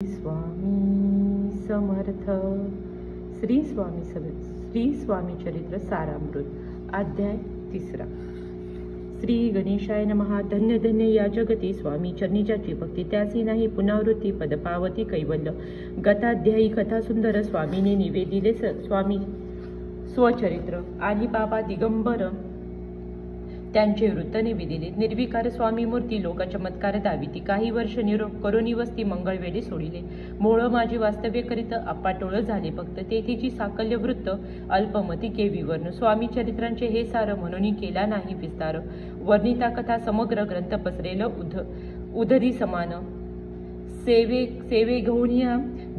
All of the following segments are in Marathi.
स्वामी समर्थ. श्री स्वामी चरित्र सारामृत अध्याय 3. श्री गणेशाय नमः. धन्य धन्य या जगती स्वामी चरणी ज्याची भक्ती त्यासी नाही पुनरावृत्ती पदपावती कैवल्य. गताध्यायी कथा सुंदर स्वामीने निवेदिले स्वामी स्वचरित्र. आणि बाबा दिगंबर त्यांचे वृत्त निवेदिले. निर्विकार स्वामी मूर्ती लोक चमत्कार दाविती. काही वर्ष निरोप करोनी वस्ती मंगळवेळी सोडिले. मोळ माझे वास्तव्य करीत अपाटोळ झाले भक्त. तेथेची साकल्य वृत्त अल्पमती केवी वर्ण. स्वामी चरित्रांचे हे सार म्हणून केला नाही विस्तार. वर्णिता कथा समग्र ग्रंथ पसरेल उदरी समान. सेवे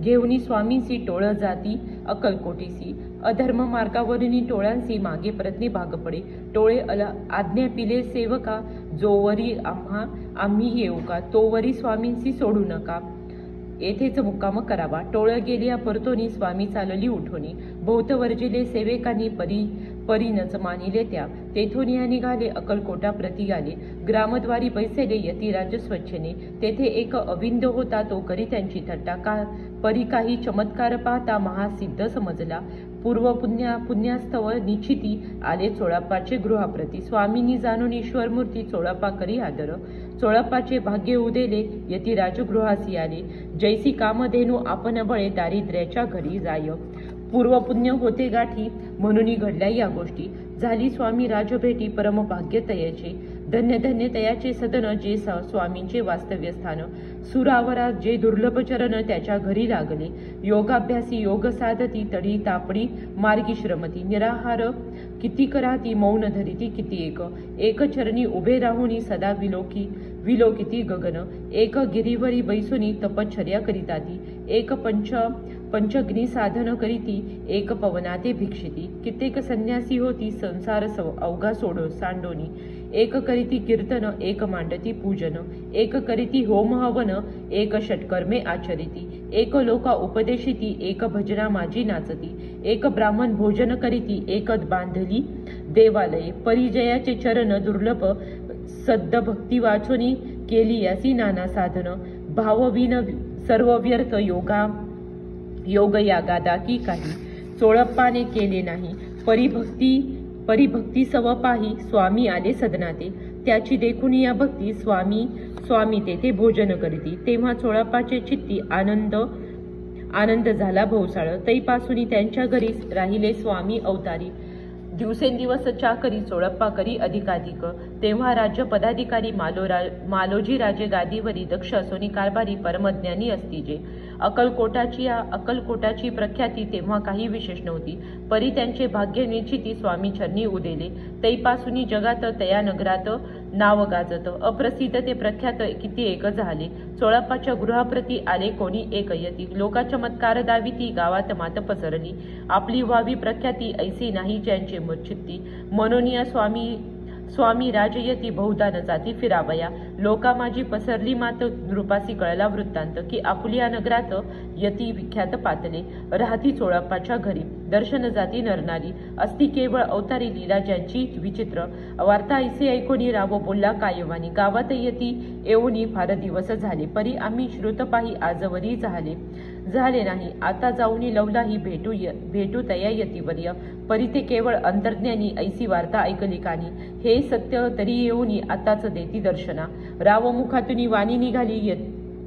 घेऊनी स्वामींसी टोळ जाती अकलकोटीसी. अधर्म मार्गावरून टोळ्यांसी मागे प्रत्नी भाग पडे. टोळे आज्ञा पिले सेवका जोवरी आम्ही येऊ का. तोवरी स्वामींसी सोडू नका येथेच मुक्काम करावा. टोळ गेली परतोनी स्वामी चालली उठोनी. बहुत वर्जिले सेवेकांनी परीनच मानिले त्या. तेथून या निघाले अकलकोटा प्रति आले. ग्रामद्वारी बैसेले यतिराज स्वच्छने. तेथे एक अविंद होता तो करी त्यांची थट्टा. परी काही चमत्कार पाहता महासिद्ध समजला. पूर्व पुण्यास्तव निश्चिती आले चोळाप्पाचे गृहाप्रती. स्वामींनी जाणून ईश्वरमूर्ती चोळाप्पा करी आदर. चोळाप्पाचे भाग्य उदेले यतिराज गृहासी आले. जैसी कामधेनू आपण बळे दारिद्र्याच्या घरी जाय. पूर्वपुण्य होते गाठी म्हणून घडल्या या गोष्टी. झाली स्वामी राजभेटी परमभाग्य तयाचे. धन्य धन्य तयाचे सदन जे स्वामींचे वास्तव्य स्थान. सुरावरा जे दुर्लभ चरण त्याच्या घरी लागले. योगाभ्यासी योग साधती तडी तापडी मार्गी श्रमती. निराहार किती कराती मौन धरिती किती एक चरणी उभे राहुनी सदा विलोकिती गगन. एक गिरीवरी बैसुनी तपश्चर्या करिताती. एक पंचग्नी साधन करीती. एक पवनाते भिक्षिती. कित्येक संन्यासी होती संसार अवघा सांडोनी. एक करीती कीर्तन एक मांडती पूजन. एक करीती होम हवन एक षटकर्मे आचरिती. एक लोका उपदेशिती एक भजना माझी नाचती. एक ब्राह्मण भोजन करीती एक बांधली देवालये. परिजयाचे चरण दुर्लभ सद्द भक्ती वाचोनी केली यासी नाना साधन. भावविन सर्व व्यर्थ योग यागादा की काही. चोळप्पाने केले नाही परिभक्ती सव पाही. स्वामी आले सदनाते त्याची देखून या भक्ती. स्वामी तेथे भोजन करीती. तेव्हा चोळप्पाचे चित्ती आनंद झाला भोवसाळ. तैपासून त्यांच्या घरी राहिले स्वामी अवतारी. दिवसेंदिवस चाकरी चोळप्पा करी अधिकाधिक. तेव्हा राज्य पदाधिकारी मालोजी राजे गादीवरी. दक्ष असोनी कारभारी परमज्ञानी असती जे. अक्कलकोटाची प्रख्याती तेव्हा काही विशेष नव्हती. परी त्यांचे भाग्य निश्चिती स्वामी चरणी उदेले. तैपासून जगात तया नगरात नाव गाजत. अप्रसिद्ध ते प्रख्यात किती एक झाले. चोळप्पाच्या गृहाप्रती आले कोणी एक यती. लोका चमत्कार दाविती गावात मात पसरली. आपली व्हावी प्रख्याती ऐसी नाही ज्यांचे मूर्छित्ती. म्हणून या स्वामी राजयती बहुधा न जाती फिरावया. लोका माझी पसरली मात नृपासी कळला वृत्तांत. की आपुलिया नगरात यती विख्यात पातले. राहती चोळप्पाच्या घरी दर्शन जाती नरनारी. असती केवळ अवतारी लीला ज्यांची विचित्र. वार्ता ऐसे ऐकोनी राव बोलला कायवानी. गावात यती येऊनी फार दिवस झाले. परी आम्ही श्रुतपाही आजवरी झाले नाही. आता जाऊनी लवलाही भेटू तया यतीवर्य. परी ते केवळ अंतर्ज्ञानी ऐसी वार्ता ऐकली कानी. हे सत्य तरी येऊनी आताच देती दर्शना. रावमुखातून वाणी निघाली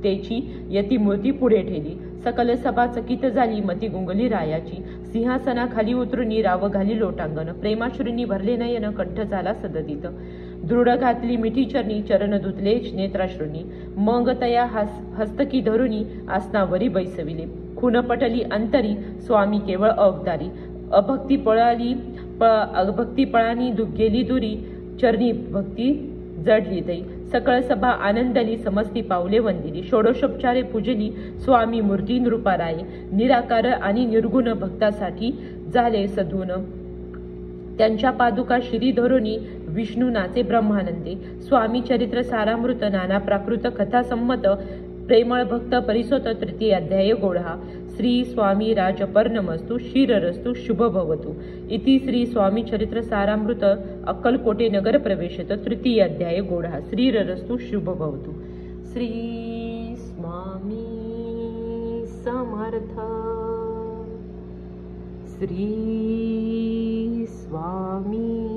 तेची यती मूर्ती पुढे ठेली. सकल सभा चकित झाली मती गुंगली रायाची. सिंहासनाखाली उतरुनी राव घाली लोटांगण. प्रेमाश्रूंनी भरले नयन कंठ झाला सदतीत. दृढ घातली मिठी चरणी चरण धुतले नेत्राश्रूंनी. मग तया हस्तकी धरुनी आसनावरी बैसविले. खून पटली अंतरी स्वामी केवळ अवतारी. अभक्ती पळानी गेली दुरी. चरणी भक्ती जडली तई. सकळ सभा आनंदली समस्ती पावले वंदिली. षोडशोपचारे पूजली स्वामी मूर्ती नृपाराये. निराकार आणि निर्गुण भक्तासाठी झाले सद्गुण. त्यांच्या पादुका शिरी धरुनी विष्णू नाचे ब्रह्मानंदे. स्वामी चरित्र सारामृत नाना प्राकृत कथा संमत. प्रेमळ भक्त परिसोत तृतीय अध्याय गोढा. श्री स्वामी राजपर्णमस्तु क्षीररस्तु शुभ भवतु. इति श्री स्वामी चरित्र सारामृत अक्कलकोटे नगर प्रवेशत तृतीय अध्याय गोढा. श्रीररस्तु शुभ भवतु. श्री स्वामी यथा श्री स्वामी